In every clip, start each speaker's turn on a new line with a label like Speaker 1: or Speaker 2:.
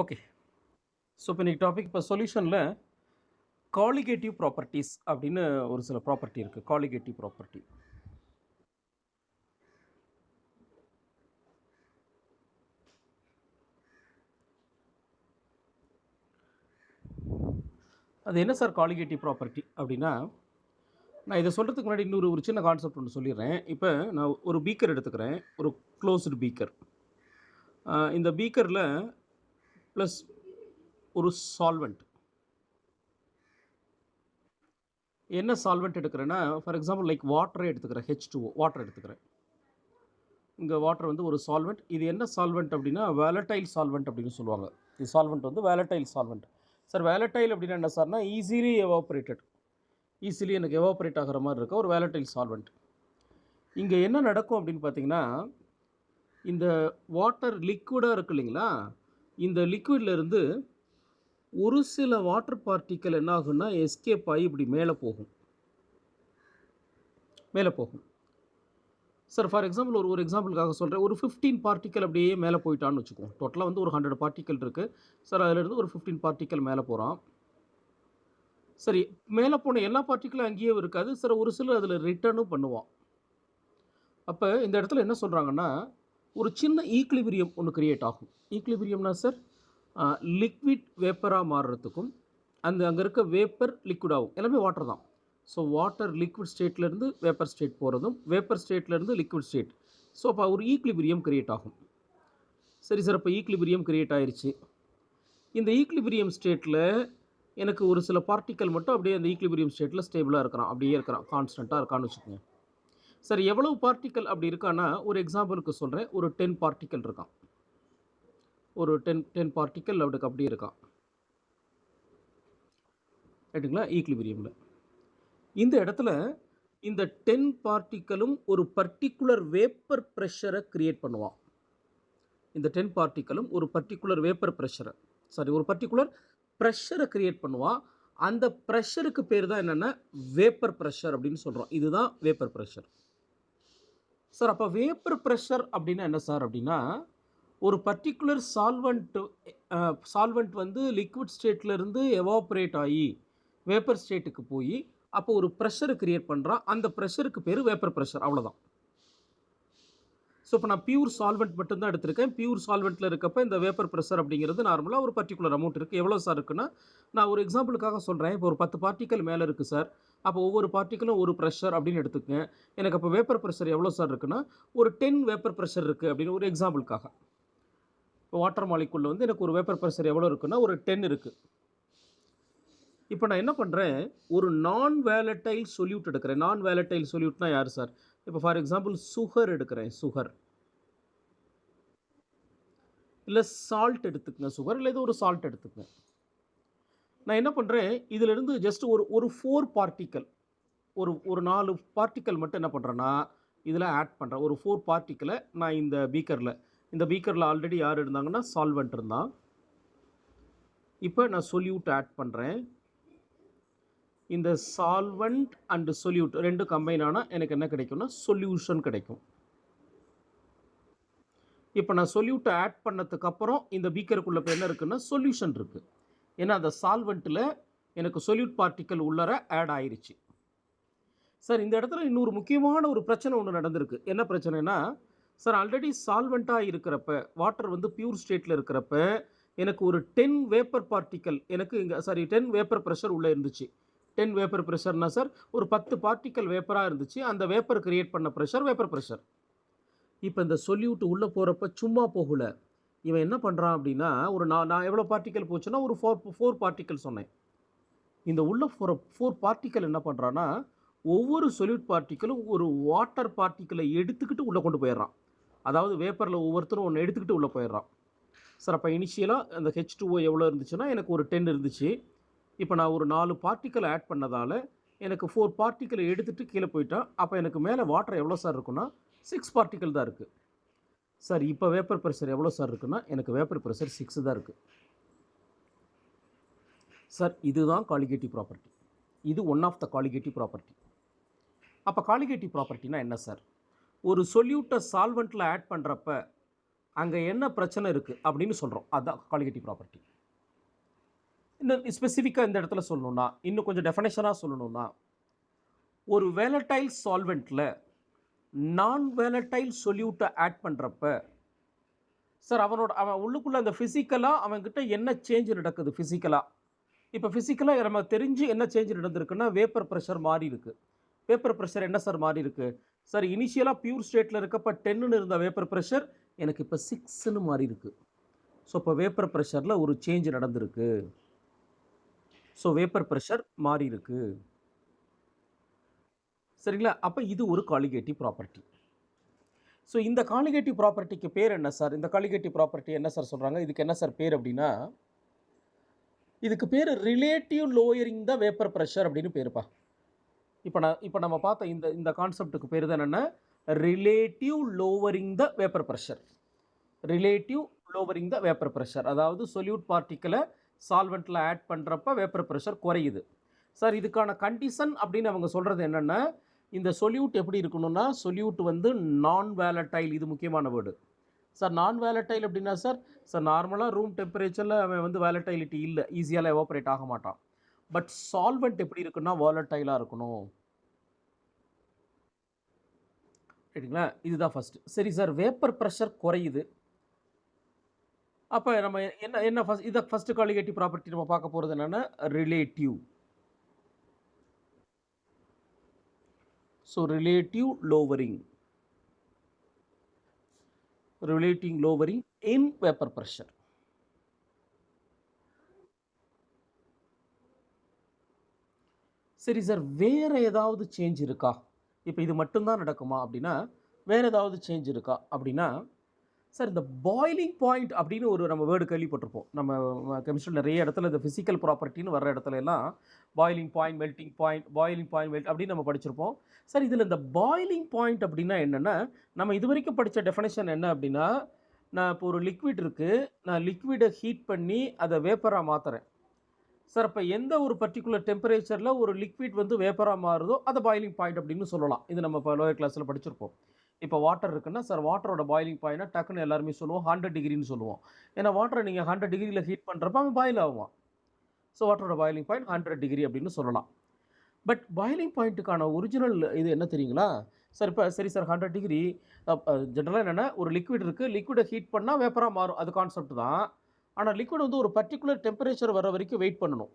Speaker 1: Okay. So இப்போ இன்னைக்கு topic இப்போ சொல்யூஷனில் காலிகேட்டிவ் ப்ராப்பர்ட்டிஸ் அப்படின்னு ஒரு சில ப்ராப்பர்ட்டி இருக்குது. காலிகேட்டிவ் ப்ராப்பர்ட்டி அது என்ன சார் காலிகேட்டிவ் ப்ராப்பர்ட்டி அப்படின்னா, நான் இதை சொல்கிறதுக்கு முன்னாடி ஒரு சின்ன கான்செப்ட் ஒன்று சொல்லிடுறேன். இப்போ நான் ஒரு பீக்கர் எடுத்துக்கிறேன், ஒரு க்ளோஸ்டு பீக்கர். இந்த பீக்கரில் ப்ளஸ் ஒரு சால்வெண்ட். என்ன சால்வெண்ட் எடுக்கிறேன்னா, ஃபார் எக்ஸாம்பிள் லைக் வாட்டரே எடுத்துக்கிறேன், H2O வாட்டர் எடுத்துக்கிறேன். இங்கே வாட்டர் வந்து ஒரு சால்வெண்ட். இது என்ன சால்வெண்ட் அப்படின்னா வேலட்டைல் சால்வெண்ட் அப்படின்னு சொல்லுவாங்க. இது சால்வெண்ட் வந்து வேலட்டைல் சால்வெண்ட். சார் வேலட்டைல் அப்படின்னா என்ன சார்னா ஈஸிலி எவாப்ரேட்டட், ஈஸிலி எனக்கு எவாப்ரேட் ஆகிற மாதிரி இருக்க ஒரு வேலட்டைல் சால்வெண்ட். இங்கே என்ன நடக்கும் அப்படின்னு பார்த்தீங்கன்னா, இந்த வாட்டர் லிக்விடாக இருக்கு இல்லைங்களா, இந்த லிக்விட்லேருந்து ஒரு சில வாட்டர் பார்ட்டிக்கல் என்ன ஆகுன்னா எஸ்கேப் ஆகி இப்படி மேலே போகும். சார் ஃபார் எக்ஸாம்பிள் ஒரு எக்ஸாம்பிளுக்காக சொல்கிறேன். ஒரு 15 பார்ட்டிக்கல் அப்படியே மேலே போயிட்டான்னு வச்சுக்குவோம். டோட்டலாக வந்து ஒரு 100 பார்ட்டிக்கல் இருக்குது சார். அதிலிருந்து ஒரு 15 பார்ட்டிக்கல் மேலே போகிறான். சரி, மேலே போன எல்லா பார்ட்டிக்கலும் அங்கேயே இருக்காது சார். ஒரு சிலர் அதில் ரிட்டர்னும் பண்ணுவான். அப்போ இந்த இடத்துல என்ன சொல்கிறாங்கன்னா, ஒரு சின்ன ஈக்லிபிரியம் ஒன்று கிரியேட் ஆகும். ஈக்லிபிரியம்னா சார் லிக்விட் வேப்பராக மாறுறதுக்கும் அங்கே இருக்க வேப்பர் லிக்விட் ஆகும். எல்லாமே வாட்டர் தான். ஸோ வாட்டர் லிக்விட் ஸ்டேட்லேருந்து வேப்பர் ஸ்டேட் போகிறதும், வேப்பர் ஸ்டேட்லேருந்து லிக்விட் ஸ்டேட். ஸோ அப்போ ஒரு ஈக்லிபிரியம் கிரியேட் ஆகும். சரி சார், இப்போ ஈக்லிபிரியம் கிரியேட் ஆயிடுச்சு. இந்த ஈக்லிபிரியம் ஸ்டேட்டில் எனக்கு ஒரு சில பார்ட்டிக்கல் மட்டும் அப்படியே அந்த ஈக்லிபிரியம் ஸ்டேட்டில் ஸ்டேபிளாக இருக்கிறான், அப்படியே இருக்கிறான், கான்ஸ்டண்ட்டாக இருக்கான்னு வச்சுக்கோங்க. சரி, எவ்வளவு பார்ட்டிக்கல் அப்படி இருக்கான்னா, ஒரு எக்ஸாம்பிளுக்கு சொல்கிறேன். ஒரு 10 பார்ட்டிக்கல் இருக்கான். ஒரு 10 பார்ட்டிக்கல் அப்படியே இருக்கான், ரைட்டுங்களா, ஈக்லிபிரியமில். இந்த இடத்துல இந்த 10 பார்ட்டிக்கலும் ஒரு பர்டிகுலர் வேப்பர் ப்ரெஷரை கிரியேட் பண்ணுவான். இந்த 10 பார்ட்டிக்கலும் ஒரு பர்டிகுலர் வேப்பர் ப்ரெஷரை, ஒரு பர்டிகுலர் ப்ரெஷரை கிரியேட் பண்ணுவான். அந்த ப்ரெஷருக்கு பேர் தான் என்னென்னா வேப்பர் ப்ரெஷர் அப்படின்னு சொல்கிறோம். இதுதான் வேப்பர் ப்ரெஷர். சார் அப்போ வேப்பர் ப்ரெஷர் அப்படின்னா என்ன சார் அப்படின்னா, ஒரு பர்டிகுலர் சால்வெண்ட் வந்து லிக்விட் ஸ்டேட்லேருந்து எவாப்ரேட் ஆகி வேப்பர் ஸ்டேட்டுக்கு போய் அப்போ ஒரு ப்ரெஷரை கிரியேட் பண்ணுறான். அந்த ப்ரெஷருக்கு பேர் வேப்பர் ப்ரெஷர், அவ்வளோதான். ஸோ இப்போ நான் பியூர் சால்வெண்ட் மட்டும்தான் எடுத்திருக்கேன். பியூர் சால்வெண்ட்டில் இருக்கப்போ இந்த வேப்பர் ப்ரெஷர் அப்படிங்கிறது நார்மலாக ஒரு பர்டிகுலர் அமௌண்ட் இருக்குது. எவ்வளோ சார் இருக்குன்னா, நான் ஒரு எக்ஸாம்பிளுக்காக சொல்கிறேன். இப்போ ஒரு 10 பார்ட்டிக்கல் மேலே இருக்குது சார். அப்போ ஒவ்வொரு பார்ட்டிக்கலும் ஒரு ப்ரெஷர் அப்படின்னு எடுத்துக்கங்க. எனக்கு அப்போ வேப்பர் ப்ரெஷர் எவ்வளோ சார் இருக்குன்னா, ஒரு 10 வேப்பர் ப்ரெஷர் இருக்குது அப்படின்னு ஒரு எக்ஸாம்பிளுக்காக. இப்போ வாட்டர் மாலிகுலில் வந்து எனக்கு ஒரு வேப்பர் ப்ரெஷர் எவ்வளோ இருக்குன்னா ஒரு 10 இருக்குது. இப்போ நான் என்ன பண்ணுறேன், ஒரு நான் வேலட்டைல் சொல்யூட் எடுக்கிறேன். நான் வேலட்டைல் சொல்யூட்னா யார் சார்? இப்போ ஃபார் எக்ஸாம்பிள் சுகர் எடுக்கிறேன். சுகர் இல்லை சால்ட் எடுத்துக்கங்க. சுகர் இல்லை ஏதோ ஒரு சால்ட் எடுத்துக்கங்க. நான் என்ன பண்ணுறேன், இதிலிருந்து ஜஸ்ட் ஒரு 4 பார்ட்டிக்கல், ஒரு 4 பார்ட்டிக்கல் மட்டும் என்ன பண்ணுறேன்னா இதில் ஆட் பண்ணுறேன். ஒரு 4 பார்ட்டிக்கலை நான் இந்த பீக்கரில் ஆல்ரெடி யார் இருந்தாங்கன்னா சால்வெண்ட் இருந்தான். இப்போ நான் சொல்யூட் ஆட் பண்ணுறேன். இந்த சால்வெண்ட் அண்ட் சொல்யூட் ரெண்டும் கம்பைன் ஆனால் எனக்கு என்ன கிடைக்கும்னா சொல்யூஷன் கிடைக்கும். இப்போ நான் சொல்யூட்டை ஆட் பண்ணதுக்கப்புறம் இந்த பீக்கருக்குள்ளே இப்போ என்ன இருக்குன்னா சொல்யூஷன் இருக்குது. ஏன்னா அந்த சால்வெண்ட்டில் எனக்கு சொல்யூட் பார்ட்டிக்கல் உள்ளர ஆட் ஆயிடுச்சு. சார் இந்த இடத்துல இன்னொரு முக்கியமான ஒரு பிரச்சனை ஒன்று நடந்திருக்கு. என்ன பிரச்சனைனா சார், ஆல்ரெடி சால்வெண்ட்டாக இருக்கிறப்ப வாட்டர் வந்து பியூர் ஸ்டேட்டில் இருக்கிறப்ப எனக்கு ஒரு 10 வேப்பர் பார்ட்டிக்கல் எனக்கு இங்கே 10 வேப்பர் ப்ரெஷர் உள்ளே இருந்துச்சு. 10 வேப்பர் ப்ரெஷர்னா சார் ஒரு 10 பார்ட்டிக்கல் வேப்பராக இருந்துச்சு. அந்த வேப்பர் கிரியேட் பண்ண ப்ரெஷர் வேப்பர் ப்ரெஷர். இப்போ இந்த சொல்யூட் உள்ளே போகிறப்ப சும்மா போகல. இவன் என்ன பண்ணுறான் அப்படின்னா, ஒரு நான் எவ்வளோ பார்ட்டிக்கல் போச்சுன்னா ஒரு 4 பார்ட்டிக்கல் சொன்னேன். இந்த உள்ளே போகிற 4 பார்ட்டிக்கல் என்ன பண்ணுறான்னா, ஒவ்வொரு சொல்யூட் பார்ட்டிக்கலும் ஒரு வாட்டர் பார்ட்டிக்கலை எடுத்துக்கிட்டு உள்ளே கொண்டு போயிடுறான். அதாவது வேப்பரில் ஒவ்வொருத்தரும் ஒன்று எடுத்துக்கிட்டு உள்ளே போயிடுறான். சார் அப்போ இனிஷியலாக அந்த H2O எவ்வளோ இருந்துச்சுன்னா எனக்கு ஒரு 10 இருந்துச்சு. இப்போ நான் ஒரு 4 பார்ட்டிக்கல் ஆட் பண்ணதால் எனக்கு 4 பார்ட்டிக்கலை எடுத்துகிட்டு கீழே போயிட்டான். அப்போ எனக்கு மேலே வாட்டர் எவ்வளோ சார் இருக்குன்னா 6 பார்ட்டிக்கல் தான் இருக்குது. சார் இப்போ வேப்பர் ப்ரெஷர் எவ்வளோ சார் இருக்குன்னா எனக்கு வேப்பர் ப்ரெஷர் 6 தான் இருக்குது. சார் இதுதான் காலிகேட்டிவ் ப்ராப்பர்ட்டி. இது one of the colligative property. அப்போ காலிகேட்டிவ் ப்ராப்பர்ட்டினா என்ன சார்? ஒரு சொல்யூட்டை சால்வெண்ட்டில் ஆட் பண்ணுறப்ப அங்கே என்ன பிரச்சனை இருக்குது அப்படின்னு சொல்கிறோம். அதுதான் காலிகேட்டிவ் ப்ராப்பர்ட்டி. இன்னும் ஸ்பெசிஃபிக்காக இந்த இடத்துல சொல்லணும்னா, இன்னும் கொஞ்சம் டெஃபனேஷனாக சொல்லணும்னா, ஒரு வேலடைல் சால்வெண்ட்டில் நான் வேலடைல் சொல்யூட்டை ஆட் பண்ணுறப்ப, சார் அவன் உள்ளுக்குள்ளே அந்த ஃபிசிக்கலாக அவன்கிட்ட என்ன சேஞ்ச் நடக்குது ஃபிசிக்கலாக. இப்போ ஃபிசிக்கலாக நம்ம தெரிஞ்சு என்ன சேஞ்ச் நடந்திருக்குன்னா, வேப்பர் ப்ரெஷர் மாறி இருக்குது. வேப்பர் ப்ரெஷர் என்ன சார் மாறி இருக்குது? சார் இனிஷியலாக பியூர் ஸ்டேட்டில் இருக்கப்போ 10ன்னு இருந்த வேப்பர் ப்ரெஷர் எனக்கு இப்போ 6ன்னு மாறி இருக்குது. ஸோ இப்போ வேப்பர் ப்ரெஷரில் ஒரு சேஞ்ச் நடந்திருக்கு. ஸோ வேப்பர் ப்ரெஷர் மாறி இருக்கு. சரிங்களா? அப்போ இது ஒரு காலிகேட்டிவ் ப்ராப்பர்ட்டி. ஸோ இந்த காலிகேட்டிவ் ப்ராப்பர்ட்டிக்கு பேர் என்ன சார்? இந்த காலிகேட்டிவ் ப்ராப்பர்ட்டி என்ன சார் சொல்கிறாங்க? இதுக்கு என்ன சார் பேர் அப்படின்னா, இதுக்கு பேர் ரிலேட்டிவ் லோயரிங் த வேப்பர் ப்ரெஷர் அப்படின்னு பேருப்பா. இப்போ நம்ம பார்த்த இந்த கான்செப்டுக்கு பேர் தான் என்னென்னா, ரிலேட்டிவ் லோவரிங் த வேப்பர் ப்ரெஷர். ரிலேட்டிவ் லோவரிங் த வேப்பர் ப்ரெஷர், அதாவது சொல்யூட் பார்ட்டிக்கலை சால்வெண்ட்டில் ஆட் பண்ணுறப்ப வேப்பர் ப்ரெஷர் குறையுது. சார் இதுக்கான கண்டிஷன் அப்படின்னு அவங்க சொல்கிறது என்னென்னா, இந்த சொல்யூட் எப்படி இருக்கணும்னா, சொல்யூட் வந்து நான் வேலடைல். இது முக்கியமான வேர்டு சார். நான் வேலடைல் அப்படின்னா சார் நார்மலாக ரூம் டெம்பரேச்சரில் அவன் வந்து வேலடைலிட்டி இல்லை, ஈஸியால் எவாப்ரேட் ஆக மாட்டான். பட் சால்வெண்ட் எப்படி இருக்குன்னா வாலடைலாக இருக்கணும். ரைட்டுங்களா? இதுதான் ஃபஸ்ட்டு. சரி சார், வேப்பர் ப்ரெஷர் குறையுது. அப்போ நம்ம என்ன இதை ஃபஸ்ட்டு காலிகேட்டிவ் ப்ராப்பர்ட்டி நம்ம பார்க்க போகிறது என்னென்னா ரிலேட்டிவ். ஸோ ரிலேட்டிவ் லோவரிங் இன் வேப்பர் ப்ரெஷர். சரி சார், வேறு ஏதாவது சேஞ்ச் இருக்கா? இப்போ இது மட்டும்தான் நடக்குமா அப்படின்னா, வேறு ஏதாவது சேஞ்ச் இருக்கா அப்படின்னா, சார் இந்த பாய்லிங் பாயிண்ட் அப்படின்னு ஒரு நம்ம வேர்டு கேள்விப்பட்டிருப்போம். நம்ம கெமிஸ்ட்ரியில் நிறைய இடத்துல இந்த ஃபிசிக்கல் ப்ராப்பர்ட்டின்னு வர்ற இடத்துல எல்லாம் boiling point, melting point, boiling point, melt அப்படின்னு நம்ம படிச்சிருப்போம். சார் இதில் இந்த பாய்லிங் பாயிண்ட் அப்படின்னா என்னென்னா, நம்ம இது வரைக்கும் படித்த டெஃபினேஷன் என்ன அப்படின்னா, நான் இப்போ ஒரு லிக்விட் இருக்குது, நான் லிக்விடை ஹீட் பண்ணி அதை வேப்பராக மாற்றுறேன். சார் அப்போ எந்த ஒரு பர்டிகுலர் டெம்பரேச்சரில் ஒரு லிக்விட் வந்து வேப்பராக மாறுதோ அதை பாய்லிங் பாயிண்ட் அப்படின்னு சொல்லலாம். இது நம்ம இப்போ லோயர் கிளாஸில் படிச்சிருப்போம். இப்போ வாட்டர் இருக்குன்னா சார், வாட்டரோட பாய்லிங் பாயிண்ட்னா டக்குன்னு எல்லாருமே சொல்லுவோம் 100 டிகிரின்னு சொல்லுவோம். ஏன்னா வாட்டரை நீங்கள் 100 டிகிரியில் ஹீட் பண்ணுறப்ப அவன் பாயில் ஆகுவான். ஸோ வாட்டரோட பாய்லிங் பாயிண்ட் 100 டிகிரி அப்படின்னு சொல்லலாம். பட் பாய்லிங் பாயிண்ட்டுக்கான ஒரிஜினல் இது என்ன தெரியுங்களா சார்? இப்போ சரி சார், 100 டிகிரி ஜென்ரலாக என்னென்னா, ஒரு லிக்விட் இருக்குது, லிக்விடை ஹீட் பண்ணால் வேப்பராக மாறும், அது கான்செப்ட் தான். ஆனால் லிக்விட் வந்து ஒரு பர்டிகுலர் டெம்பரேச்சர் வர வரைக்கும் வெயிட் பண்ணணும்.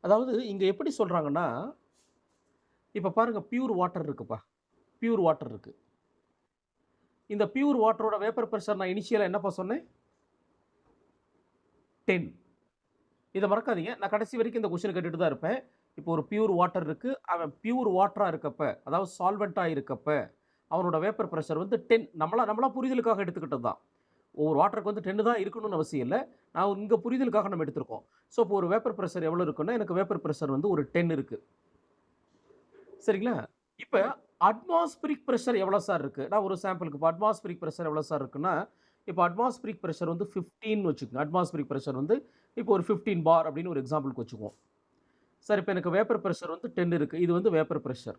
Speaker 1: அதாவது இங்கே எப்படி சொல்கிறாங்கன்னா, இப்போ பாருங்கள், பியூர் வாட்டர் இருக்குப்பா, பியூர் வாட்டர் இருக்குது. இந்த பியூர் வாட்டரோட வேப்பர் ப்ரெஷர் நான் இனிஷியலாக என்னப்பா சொன்னேன்? 10. இதை மறக்காதீங்க, நான் கடைசி வரைக்கும் இந்த கொஸ்டின் கேட்டுட்டு தான் இருப்பேன். இப்போ ஒரு பியூர் வாட்டர் இருக்குது, அவன் பியூர் வாட்டராக இருக்கப்ப, அதாவது சால்வெண்ட்டாக இருக்கப்ப அவனோட வேப்பர் ப்ரெஷர் வந்து 10. நம்மளா புரிதலுக்காக எடுத்துக்கிட்டது தான். ஒவ்வொரு வாட்டருக்கு வந்து 10 தான் இருக்கணும்னு அவசியம் இல்லை, நான் இங்கே புரிதலுக்காக நம்ம எடுத்திருக்கோம். ஸோ இப்போ ஒரு வேப்பர் ப்ரெஷர் எவ்வளோ இருக்குன்னா, எனக்கு வேப்பர் ப்ரெஷர் வந்து ஒரு 10 இருக்குது. சரிங்களா? இப்போ அட்மாஸ்பிரிக் ப்ரெஷர் எவ்வளோ சார் இருக்குது? நான் ஒரு சாம்பிளுக்கு இப்போ அட்மாஸ்பிரிக் ப்ரெஷர் எவ்வளோ சார் இருக்குன்னா, இப்போ அட்மாஸ்பிரிக் ப்ரெஷர் வந்து 15 வச்சுக்கோங்க. அட்மாஸ்பிரிக் ப்ரெஷர் வந்து இப்போ ஒரு 15 பார் அப்படின்னு ஒரு எக்ஸாம்பிளுக்கு வச்சுக்குவோம். சார் இப்போ எனக்கு வேப்பர் ப்ரெஷர் வந்து 10 இருக்குது. இது வந்து வேப்பர் ப்ரெஷர்.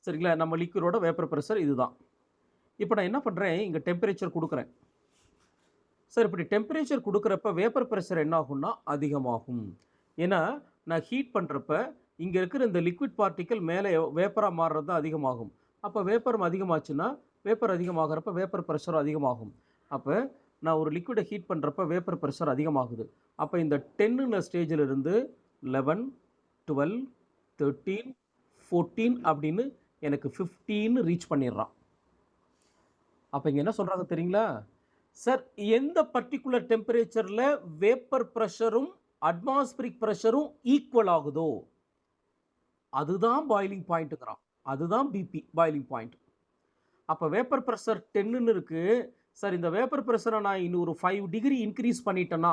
Speaker 1: சரிங்களா? நம்ம லிக்விடோட வேப்பர் ப்ரெஷர் இதுதான். இப்போ நான் என்ன பண்ணுறேன், இங்கே டெம்பரேச்சர் கொடுக்குறேன். சார் இப்படி டெம்பரேச்சர் கொடுக்குறப்ப வேப்பர் ப்ரெஷர் என்ன ஆகும்னா அதிகமாகும். ஏன்னா நான் ஹீட் பண்ணுறப்ப இங்கே இருக்கிற இந்த லிக்விட் பார்ட்டிக்கல் மேலே வேப்பராக மாறுறது தான் அதிகமாகும். அப்போ வேப்பர் அதிகமாச்சுன்னா வேப்பர் அதிகமாகிறப்ப வேப்பர் ப்ரெஷர் அதிகமாகும். அப்போ நான் ஒரு லிக்விடை ஹீட் பண்ணுறப்ப வேப்பர் ப்ரெஷர் அதிகமாகுது. அப்போ இந்த 10ன்ற ஸ்டேஜில் இருந்து 11, 12, 13, 14 அப்படின்னு எனக்கு 15 ரீச் பண்ணிடுறான். அப்போ இங்கே என்ன சொல்கிறாங்க தெரியுங்களா? சார் எந்த பர்டிகுலர் டெம்பரேச்சரில் வேப்பர் ப்ரெஷரும் அட்மாஸ்பிரிக் ப்ரெஷரும் ஈக்குவல் ஆகுதோ அதுதான் பாய்லிங் பாயிண்ட்டுங்கிறான். அதுதான் பிபி, பாய்லிங் பாயிண்ட். அப்போ வேப்பர் ப்ரெஷர் 10ன்னு இருக்குது சார். இந்த வேப்பர் ப்ரெஷரை நான் இன்னும் ஒரு 5 டிகிரி இன்க்ரீஸ் பண்ணிட்டேன்னா,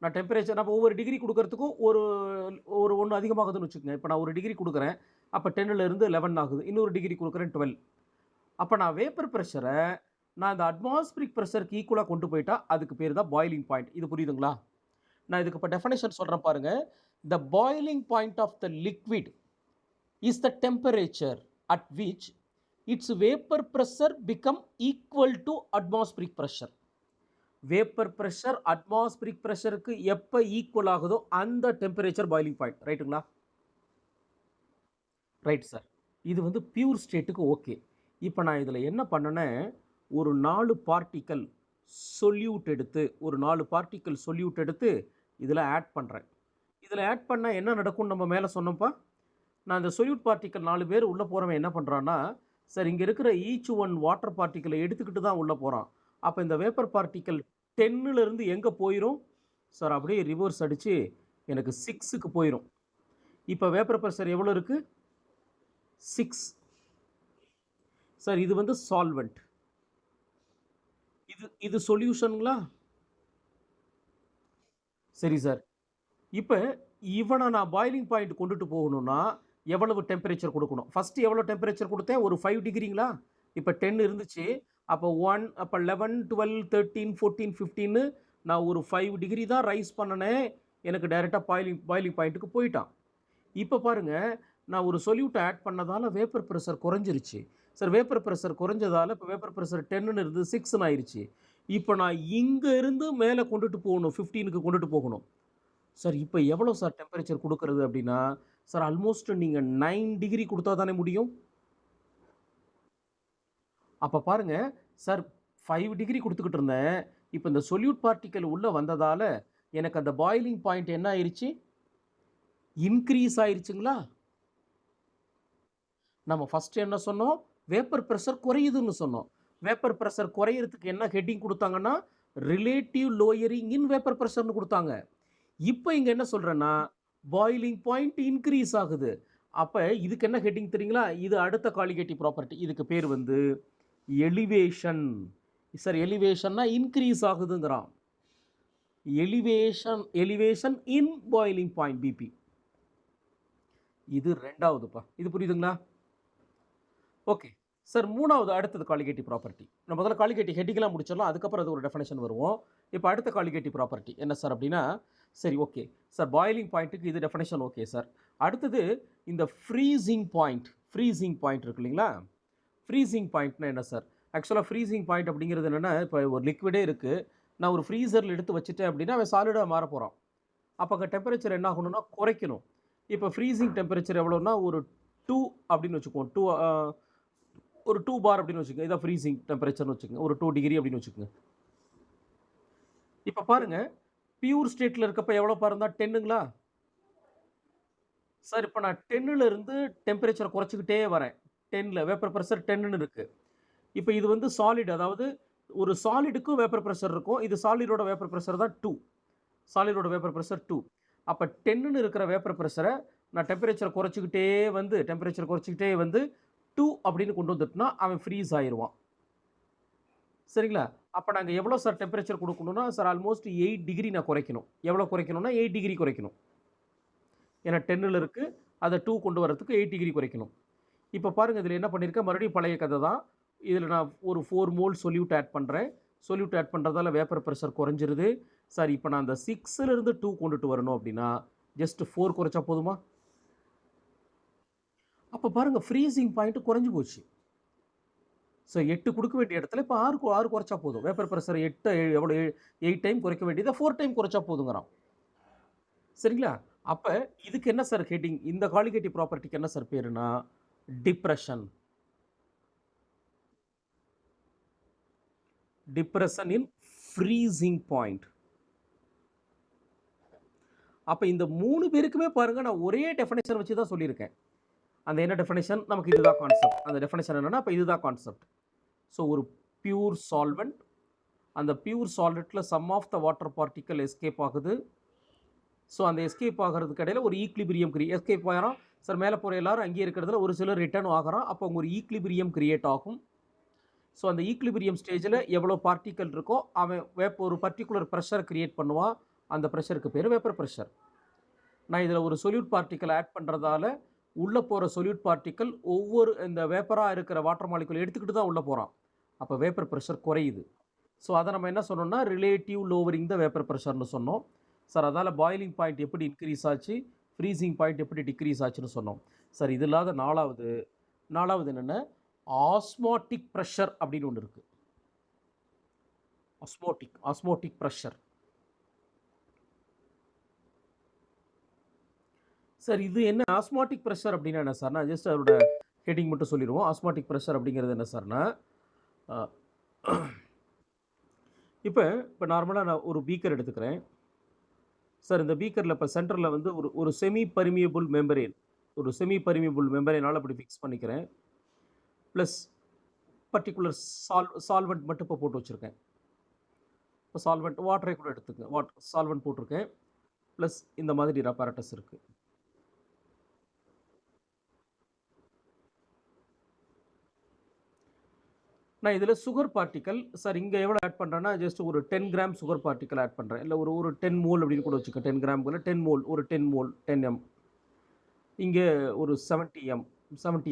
Speaker 1: நான் டெம்பரேச்சர் நான் ஒவ்வொரு டிகிரி கொடுக்கறதுக்கும் ஒரு ஒன்று அதிகமாகுதுன்னு வச்சுக்கோங்க. இப்போ நான் ஒரு டிகிரி கொடுக்குறேன், அப்போ 10லேருந்து 11 ஆகுது. இன்னொரு டிகிரி கொடுக்குறேன் 12. அப்போ நான் வேப்பர் ப்ரெஷரை நான் இந்த அட்மாஸ்பிரிக் ப்ரெஷருக்கு ஈக்குவலாக கொண்டு போயிட்டா அதுக்கு பேர் தான் பாய்லிங் பாயிண்ட். இது புரியுதுங்களா? நான் இதுக்கு இப்போ டெஃபினேஷன் சொல்கிறேன் பாருங்கள். The boiling point of the liquid is the temperature at which its vapor pressure become equal to atmospheric pressure. Vapour pressure atmospheric ப்ரெஷருக்கு எப்போ ஈக்குவல் ஆகுதோ அந்த டெம்பரேச்சர் பாயிலிங் பாயிண்ட். ரைட்டுங்களா? Right sir. இது வந்து பியூர் ஸ்டேட்டுக்கு ஓகே. இப்போ நான் இதில் என்ன பண்ணேன், ஒரு 4 பார்ட்டிக்கல் சொல்யூட் எடுத்து இதில் ஆட் பண்ணுறேன். இதில் ஆட் பண்ணால் என்ன நடக்கும்னு நம்ம மேலே சொன்னோம்ப்பா. நான் இந்த சொல்யூட் பார்ட்டிக்கல் 4 பேர் உள்ளே போகிறவன் என்ன பண்ணுறான்னா, சார் இங்கே இருக்கிற ஈச் ஒன் வாட்டர் பார்ட்டிக்கலை எடுத்துக்கிட்டு தான் உள்ளே போகிறான். அப்போ இந்த வேப்பர் பார்ட்டிக்கல் 10லேருந்து எங்கே போயிடும் சார்? அப்படியே ரிவர்ஸ் அடித்து எனக்கு 6க்கு போயிடும். இப்போ வேப்பர் ப்ரெஷர் எவ்வளோ இருக்குது? 6. சார் இது வந்து சால்வெண்ட், இது சொல்யூஷனுங்களா? சரி சார். இப்போ இவனை நான் பாயிலிங் பாயிண்ட் கொண்டுட்டு போகணும்னா எவ்வளவு டெம்பரேச்சர் கொடுக்கணும்? ஃபஸ்ட்டு எவ்வளோ டெம்பரேச்சர் கொடுத்தேன்? ஒரு 5 டிகிரிங்களா? இப்போ 10 இருந்துச்சு. அப்போ 1, அப்போ 11, 12, 13, 14, 15 நான் ஒரு 5 டிகிரி தான் ரைஸ் பண்ணினேன். எனக்கு டைரெக்டாக பாயிலிங் பாயிண்ட்டுக்கு போயிட்டான். இப்போ பாருங்கள், நான் ஒரு சொல்யூட்டை ஆட் பண்ணதால் வேப்பர் ப்ரெஷர் குறைஞ்சிருச்சு. சார் வேப்பர் ப்ரெஷர் குறைஞ்சதால் இப்போ வேப்பர் ப்ரெஷர் 10ன்னு இருந்து 6ன்னு ஆயிடுச்சு. இப்போ நான் இங்கே இருந்து மேலே கொண்டுட்டு போகணும், 15க்கு கொண்டுட்டு போகணும். சார் இப்போ எவ்வளோ சார் டெம்பரேச்சர் கொடுக்கறது அப்படின்னா, சார் ஆல்மோஸ்ட் நீங்கள் 9 டிகிரி கொடுத்தா தானே முடியும். அப்போ பாருங்கள் சார், 5 டிகிரி கொடுத்துக்கிட்டு இருந்தேன். இப்போ இந்த சொல்யூட் பார்ட்டிக்கல் உள்ளே வந்ததால் எனக்கு அந்த பாயிலிங் பாயிண்ட் என்ன ஆயிடுச்சு? இன்க்ரீஸ் ஆயிடுச்சுங்களா? நம்ம ஃபஸ்ட்டு என்ன சொன்னோம்? வேப்பர் ப்ரெஷர் குறையுதுன்னு சொன்னோம். வேப்பர் ப்ரெஷர் குறையிறதுக்கு என்ன ஹெட்டிங் கொடுத்தாங்கன்னா, ரிலேட்டிவ் லோயரிங் இன் வேப்பர் ப்ரெஷர்னு கொடுத்தாங்க. இப்போ இங்கே என்ன சொல்கிறேன்னா, பாயிலிங் பாயிண்ட் இன்க்ரீஸ் ஆகுது. அப்போ இதுக்கு என்ன ஹெட்டிங் தெரியுங்களா? இது அடுத்த காலிகேட்டிவ் ப்ராப்பர்ட்டி. இதுக்கு பேர் வந்து எலிவேஷன். சார் எலிவேஷன்னா இன்க்ரீஸ் ஆகுதுங்கிறான். Elevation in boiling point BP. இது ரெண்டாவதுப்பா. இது புரியுதுங்களா? Okay sir. மூணாவது அடுத்தது காலிகேட்டிவ் ப்ராப்பர்ட்டி. நம்ம முதல்ல காலிகேட்டிவ் ஹெட்டிங்லாம் முடிச்சிடலாம், அதுக்கப்புறம் அது ஒரு டெஃபினேஷன் வருவோம். இப்போ அடுத்த காலிகேட்டிவ் ப்ராப்பர்ட்டி என்ன சார் அப்படின்னா, சரி ஓகே சார், பாயிலிங் பாயிண்ட்டுக்கு இது டெஃபினேஷன் ஓகே சார். அடுத்தது இந்த ஃப்ரீசிங் பாயிண்ட் இருக்கு இல்லைங்களா? ஃப்ரீசிங் பாயிண்ட்னா என்ன சார்? ஆக்சுவலாக ஃப்ரீசிங் பாயிண்ட் அப்படிங்கிறது என்னென்னா, இப்போ ஒரு லிக்விடே இருக்குது, நான் ஒரு ஃப்ரீசரில் எடுத்து வச்சுட்டேன் அப்படின்னா அவன் சாலிடாக மாற போகிறான். அப்போ அங்கே டெம்பரேச்சர் என்ன ஆகணும்னா குறைக்கணும். இப்போ ஃப்ரீசிங் டெம்பரேச்சர் எவ்வளோன்னா ஒரு 2 அப்படின்னு வச்சுக்குவோம். ஒரு 2 பார் அப்படின்னு வச்சுக்கோங்க. இதான் ஃப்ரீசிங் டெம்பரேச்சர்னு வச்சுக்கோங்க. ஒரு 2 டிகிரி அப்படின்னு வச்சுக்கோங்க. இப்போ பாருங்கள், பியூர் ஸ்டேட்டில் இருக்கப்போ எவ்வளோ பாருந்தா 10ங்களா சார்? இப்போ நான் 10லேருந்து டெம்பரேச்சர் குறைச்சிக்கிட்டே வரேன். 10ல் வேப்பர் ப்ரெஷர் 10ன்னு இருக்குது. இப்போ இது வந்து சாலிட், அதாவது ஒரு சாலிடுக்கும் வேப்பர் ப்ரெஷர் இருக்கும். இது சாலிடோட வேப்பர் ப்ரெஷர் தான் 2. சாலிடோட வேப்பர் ப்ரெஷர் 2. அப்போ 10ன்னு இருக்கிற வேப்பர் ப்ரெஷரை நான் டெம்பரேச்சர் குறைச்சிக்கிட்டே வந்து 2 அப்படின்னு கொண்டு வந்துட்டுனா அவன் ஃப்ரீஸ் ஆயிடுவான். சரிங்களா? அப்போ நாங்கள் எவ்வளோ சார் டெம்பரேச்சர் கொடுக்கணும்னா சார் ஆல்மோஸ்ட் 8 டிகிரி நான் குறைக்கணும். எவ்வளோ குறைக்கணும்னா 8 டிகிரி குறைக்கணும். ஏன்னா 10ல் இருக்குது, அதை 2 கொண்டு வரதுக்கு 8 டிகிரி குறைக்கணும். இப்போ பாருங்கள், இதில் என்ன பண்ணியிருக்கேன், மறுபடியும் பழைய கதை தான். இதில் நான் ஒரு 4 மோல் சொல்யூட் ஆட் பண்ணுறேன். சொல்யூட் ஆட் பண்ணுறதால வேப்பர் ப்ரெஷர் குறைஞ்சிருது சார். இப்போ நான் அந்த 6லேருந்து 2 கொண்டுட்டு வரணும் அப்படின்னா ஜஸ்ட் 4 குறைச்சா போதுமா? அப்போ பாருங்கள், ஃப்ரீசிங் பாயிண்ட் குறைஞ்சி போச்சு. ஸோ 8 கொடுக்க வேண்டிய இடத்துல இப்போ 6 குறைச்சா போதும். வேப்பர் ப்ரெஷர் 8 டைம் குறைக்க வேண்டியதை 4 டைம் குறைச்சா போதுங்கிறான். சரிங்களா? அப்போ இதுக்கு என்ன சார் ஹெட்டிங்? இந்த காலிகேட்டிவ் ப்ராப்பர்ட்டிக்கு என்ன சார் பேருனா டிப்ரெஷன். டிப்ரெஷன் இன் ஃப்ரீசிங் பாயிண்ட். அப்போ இந்த 3 பேருக்குமே பாருங்கள், நான் ஒரே டெஃபினேஷன் வச்சு தான் சொல்லியிருக்கேன். அந்த என்ன டெஃபினேஷன்? நமக்கு இதுதான் கான்செப்ட். அந்த டெஃபினேஷன் என்னென்னா, இப்போ இதுதான் கான்செப்ட். ஸோ ஒரு பியூர் சால்வெண்ட், அந்த பியூர் சால்வெண்ட்டில் some of the water particle escape ஆகுது. ஸோ அந்த எஸ்கேப் ஆகிறதுக்கு இடையில் ஒரு ஈக்லிபிரியம் எஸ்கேப் ஆகிறான் சார். மேலே போகிற எல்லாரும் அங்கேயே இருக்கிறதுல ஒரு சிலர் ரிட்டர்ன் ஆகிறான். அப்போ அங்கே ஒரு ஈக்லிபிரியம் கிரியேட் ஆகும். ஸோ அந்த ஈக்லிபிரியம் ஸ்டேஜில் எவ்வளோ பார்ட்டிக்கல் இருக்கோ அவன் ஒரு பர்டிகுலர் ப்ரெஷர் கிரியேட் பண்ணுவான். அந்த ப்ரெஷருக்கு பேர் வேப்பர் ப்ரெஷர். நான் இதில் ஒரு சொல்யூட் பார்ட்டிக்கல் ஆட் பண்ணுறதால உள்ளே போகிற சொல்யூட் பார்ட்டிக்கல் ஒவ்வொரு இந்த வேப்பராக இருக்கிற வாட்டர் மாலிகுல் எடுத்துக்கிட்டு தான் உள்ளே போகிறான். அப்போ வேப்பர் ப்ரெஷர் குறையுது. ஸோ அதை நம்ம என்ன சொன்னோம்னா ரிலேட்டிவ் லோவரிங் த வேப்பர் ப்ரெஷர்னு சொன்னோம் சார். அதால் பாயிலிங் பாயிண்ட் எப்படி இன்க்ரீஸ் ஆச்சு, ஃப்ரீசிங் பாயிண்ட் எப்படி டிக்ரீஸ் ஆச்சுன்னு சொன்னோம் சார். இது இல்லாத நாலாவது என்னென்னா ஆஸ்மாட்டிக் ப்ரெஷர் அப்படின்னு ஒன்று இருக்குது. Osmotic pressure. சார் இது என்ன ஆஸ்மாட்டிக் ப்ரெஷர் அப்படின்னா என்ன சார்னா, ஜஸ்ட் அதோட ஹெட்டிங் மட்டும் சொல்லிடுவோம். ஆஸ்மாட்டிக் ப்ரெஷர் அப்படிங்கிறது என்ன சார்னா, இப்போ நார்மலாக நான் ஒரு பீக்கர் எடுத்துக்கிறேன் சார். இந்த பீக்கரில் இப்போ சென்டரில் வந்து ஒரு செமி பர்மியபிள் மெம்பரேனால் அப்படி ஃபிக்ஸ் பண்ணிக்கிறேன். ப்ளஸ் பர்டிகுலர் சால்வெண்ட் மட்டும் இப்போ போட்டு வச்சுருக்கேன். இப்போ சால்வெண்ட் வாட்டரை கூட எடுத்துக்கங்க, சால்வெண்ட் போட்டிருக்கேன். ப்ளஸ் இந்த மாதிரி apparatus இருக்குது. நான் இதில் சுகர் பார்ட்டிக்கல் சார் இங்கே எவ்வளோ ஆட் பண்ணுறேன்னா, ஜஸ்ட் ஒரு 10 கிராம் சுகர் பார்ட்டிக்கல் ஆட் பண்ணுறேன். இல்லை ஒரு 10 மோல் அப்படின்னு கூட வச்சுக்கேன். 10 கிராமுக்குள்ள 10 மோல், ஒரு 10 மோல் 10 எம். இங்கே ஒரு 70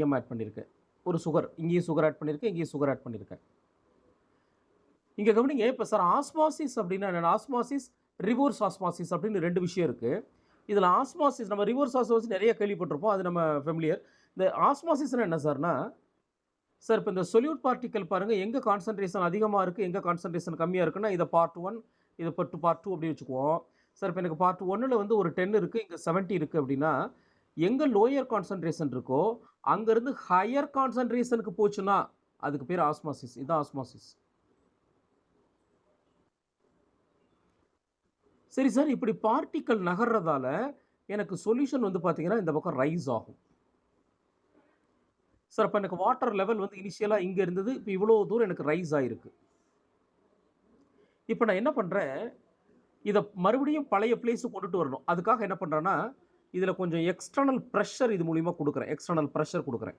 Speaker 1: எம் ஆட் பண்ணியிருக்கேன். ஒரு சுகர், இங்கேயும் சுகர் ஆட் பண்ணியிருக்கேன், இங்கேயும் சுகர் ஆட் பண்ணியிருக்கேன். இங்கே கவனிங்க. இப்போ சார் ஆஸ்மாசிஸ் அப்படின்னா என்ன? ஆஸ்மாசிஸ், ரிவர்ஸ் ஆஸ்மாசிஸ் அப்படின்னு 2 விஷயம் இருக்குது. இதில் ஆஸ்மாசிஸ், நம்ம ரிவர்ஸ் ஆஸ்மாசிஸ் நிறைய கேள்விப்பட்டிருப்போம், அது நம்ம ஃபெமிலியர். இந்த ஆஸ்மாசிஸ்னால் என்ன சார்னா, சார் இப்போ இந்த சொல்யூட் பார்ட்டிக்கல் பாருங்கள், எங்கே கான்சன்ட்ரேஷன் அதிகமாக இருக்குது, எங்கே கான்சன்ட்ரேஷன் கம்மியாக இருக்குன்னா, இதை பார்ட் 1, இதை பார்ட் 2 அப்படி வச்சுக்குவோம். சார் இப்போ எனக்கு பார்ட் 1ல் வந்து ஒரு 10 இருக்குது, இங்கே 70 இருக்குது அப்படின்னா, எங்கே லோயர் கான்சன்ட்ரேஷன் இருக்கோ அங்கேருந்து ஹையர் கான்சன்ட்ரேஷனுக்கு போச்சுன்னா அதுக்கு பேர் ஆஸ்மாசிஸ். இதுதான் ஆஸ்மாசிஸ். சரி சார், இப்படி பார்ட்டிக்கல் நகர்றதால எனக்கு சொல்யூஷன் வந்து பார்த்தீங்கன்னா இந்த பக்கம் ரைஸ் ஆகும் சார். அப்போ எனக்கு வாட்டர் லெவல் வந்து இனிஷியலாக இங்கே இருந்தது, இப்போ இவ்வளோ தூரம் எனக்கு ரைஸ் ஆகிருக்கு. இப்போ நான் என்ன பண்ணுறேன், இதை மறுபடியும் பழைய பிளேஸுக்கு கொண்டுட்டு வரணும். அதுக்காக என்ன பண்ணுறேன்னா, இதில் கொஞ்சம் எக்ஸ்டர்னல் ப்ரெஷர் இது மூலிமா கொடுக்குறேன். எக்ஸ்டர்னல் ப்ரெஷர் கொடுக்குறேன்.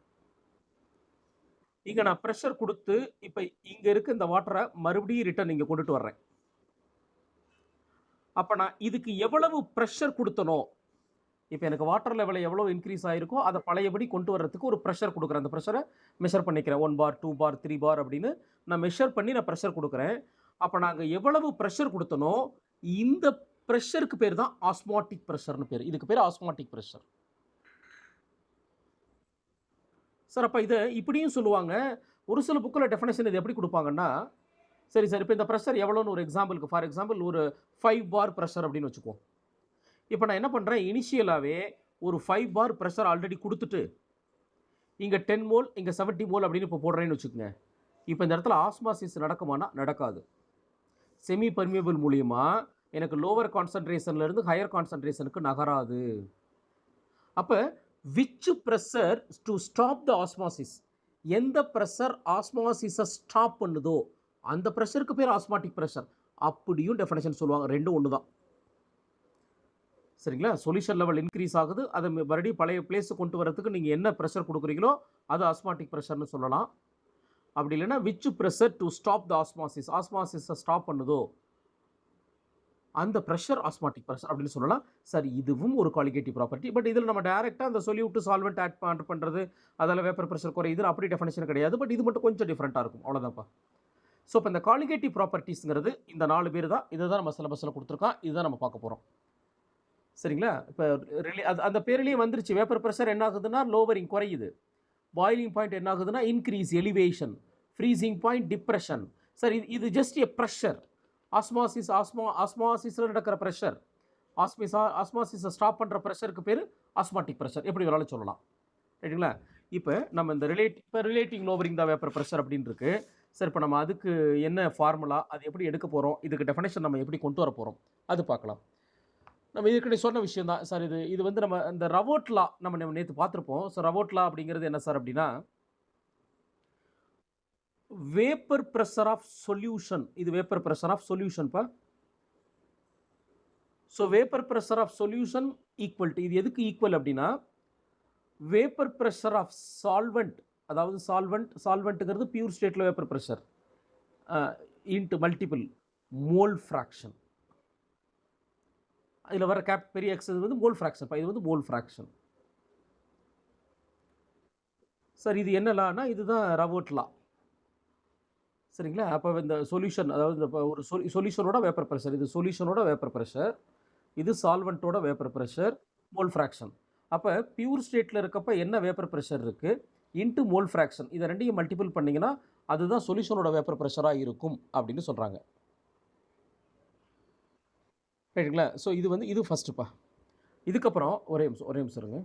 Speaker 1: இங்கே நான் ப்ரெஷர் கொடுத்து இப்போ இங்கே இருக்க இந்த வாட்டரை மறுபடியும் ரிட்டர்ன் இங்கே கொண்டுட்டு வர்றேன். அப்போ நான் இதுக்கு எவ்வளவு ப்ரெஷர் கொடுத்தனோ, இப்போ எனக்கு வாட்டர் லெவலில் எவ்வளோ இன்க்ரீஸ் ஆகிருக்கோ அதை பழையபடி கொண்டு வர்றதுக்கு ஒரு ப்ரெஷர் கொடுக்குறேன். அந்த ப்ரெஷரை மெஷர் பண்ணிக்கிறேன். 1 பார் 2 பார் 3 பார் அப்படின்னு நான் மெஷர் பண்ணி நான் ப்ரெஷர் கொடுக்குறேன். அப்போ நாங்கள் எவ்வளவு ப்ரெஷர் கொடுத்தனோ இந்த ப்ரெஷருக்கு பேர் தான் ஆஸ்மாட்டிக் ப்ரெஷர்னு பேர். இதுக்கு பேர் ஆஸ்மாட்டிக் ப்ரெஷர் சார். அப்போ இதை இப்படியும் சொல்லுவாங்க. ஒரு சில புக்கில் டெஃபினேஷன் இது எப்படி கொடுப்பாங்கன்னா, சரி சார் இப்போ இந்த ப்ரெஷர் எவ்வளோன்னு ஒரு எக்ஸாம்பிளுக்கு, ஃபார் எக்ஸாம்பிள் ஒரு 5 பார் ப்ரெஷர் அப்படின்னு வச்சுக்குவோம். இப்போ நான் என்ன பண்ணுறேன், இனிஷியலாகவே ஒரு 5 பார் ப்ரெஷர் ஆல்ரெடி கொடுத்துட்டு இங்கே 10 மோல், இங்கே 70 மோல் அப்படின்னு இப்போ போடுறேன்னு வச்சுக்கோங்க. இப்போ இந்த இடத்துல ஆஸ்மாசிஸ் நடக்குமானா நடக்காது. செமி பர்மியபிள் மூலியமா எனக்கு லோவர் கான்சன்ட்ரேஷன்லேருந்து ஹையர் கான்சன்ட்ரேஷனுக்கு நகராது. அப்போ which pressure to stop the osmosis, எந்த ப்ரெஷர் ஆஸ்மாசிஸை ஸ்டாப் பண்ணுதோ அந்த ப்ரெஷருக்கு பேர் ஆஸ்மாட்டிக் ப்ரெஷர். அப்படியும் டெஃபினேஷன் சொல்லுவாங்க. ரெண்டும் ஒன்று தான் சரிங்களா. சொல்யூஷன் லெவல் இன்க்ரீஸ் ஆகுது, அதை மறுபடியும் பழைய பிளேஸுக்கு கொண்டு வரதுக்கு நீங்கள் என்ன ப்ரெஷர் கொடுக்குறீங்களோ அது ஆஸ்மாட்டிக் ப்ரெஷர்னு சொல்லலாம். அப்படி இல்லைன்னா which pressure to stop the osmosis, ஆஸ்மாசிஸை ஸ்டாப் பண்ணுதோ அந்த ப்ரெஷர் ஆஸ்மாட்டிக் ப்ரெஷர் அப்படின்னு சொல்லலாம். சரி, இதுவும் ஒரு காலிகேட்டிவ் ப்ராப்பர்ட்டி. பட் இதில் நம்ம டேரெக்டாக அந்த சொல்யூட் சால்வெண்ட் ஆட் பண்ணுறது, அதில் வேப்பர் ப்ரெஷர் குறையுது அப்படி டெஃபினேஷன் கிடையாது. பட் இது மட்டும் கொஞ்சம் டிஃப்ரெண்ட்டாக இருக்கும், அவ்வளோதான்ப்பா. ஸோ இப்போ இந்த காலிகேட்டிவ் ப்ராப்பர்ட்டிஸ்ங்கிறது இந்த 4 பேர் தான். இதை தான் நம்ம சிலபஸில் கொடுத்துருக்கோம், இதுதான் நம்ம பார்க்க போகிறோம் சரிங்களா. இப்போ அந்த பேர்லேயே வந்துருச்சு. வேப்பர் ப்ரெஷர் என்ன ஆகுதுன்னா லோவரிங், குறையுது. பாயிலிங் பாயிண்ட் என்ன ஆகுதுன்னா increase, elevation. Freezing point depression. Sir இது ஜஸ்ட் எ ப்ரெஷர். ஆஸ்மாசிஸில் நடக்கிற ப்ரெஷர், ஆஸ்மாசிஸை ஸ்டாப் பண்ணுற ப்ரெஷருக்கு பேர் ஆஸ்மாட்டிக் ப்ரெஷர். எப்படி வேணாலும் சொல்லலாம் ரைட்டுங்களா. இப்போ நம்ம இந்த ரிலேட்டிங் லோவரிங் த வேப்பர் ப்ரெஷர் அப்படின்னு இருக்கு சார். இப்போ நம்ம அதுக்கு என்ன ஃபார்முலா, அது எப்படி எடுக்க போகிறோம், இதுக்கு டெஃபினேஷன் நம்ம எப்படி கொண்டு வர போகிறோம் அது பார்க்கலாம். நம்ம இதுக்கு சொன்ன விஷயம் தான் சார். இது வந்து நம்ம இந்த ரவோட் லா நம்ம நேற்று பார்த்துருப்போம். ஸோ ரவோட் லா அப்படிங்கிறது என்ன சார் அப்படின்னா, வேப்பர் ப்ரெஷர் ஆஃப் சொல்யூஷன். இது வேப்பர் ப்ரெஷர் ஆஃப் சொல்யூஷன்ப்பா. So vapour pressure of solution equal to, இது எதுக்கு ஈக்குவல் அப்படின்னா வேப்பர் ப்ரெஷர் ஆஃப் சால்வெண்ட், அதாவது சால்வெண்ட்டுங்கிறது பியூர் ஸ்டேட்டில் vapour pressure into multiple mole fraction. இதில் வர பெரிய எக்ஸ் வந்து மோல் ஃப்ராக்ஷன். இது வந்து மோல் ஃப்ராக்ஷன் சார். இது என்ன லானா, இதுதான் ரவோட் லா சரிங்களா. அப்போ இந்த சொல்யூஷன், அதாவது இந்த ஒரு சொல்யூஷனோட வேப்பர் ப்ரெஷர், இது சொல்யூஷனோட வேப்பர் ப்ரெஷர், இது சால்வெண்ட்டோட வேப்பர் ப்ரெஷர், மோல் ஃப்ராக்ஷன். அப்போ பியூர் ஸ்டேட்டில் இருக்கப்போ என்ன வேப்பர் ப்ரெஷர் இருக்குது, இன்ட்டு மோல் ஃப்ராக்ஷன். இதை ரெண்டையும் மல்டிபிள் பண்ணிங்கன்னா அதுதான் சொல்யூஷனோட வேப்பர் ப்ரெஷராக இருக்கும் அப்படின்னு சொல்கிறாங்க. ரைட்டுங்களா? ஸோ இது ஃபஸ்ட்டுப்பா. இதுக்கப்புறம் ஒரே நிமிஷம் இருங்க.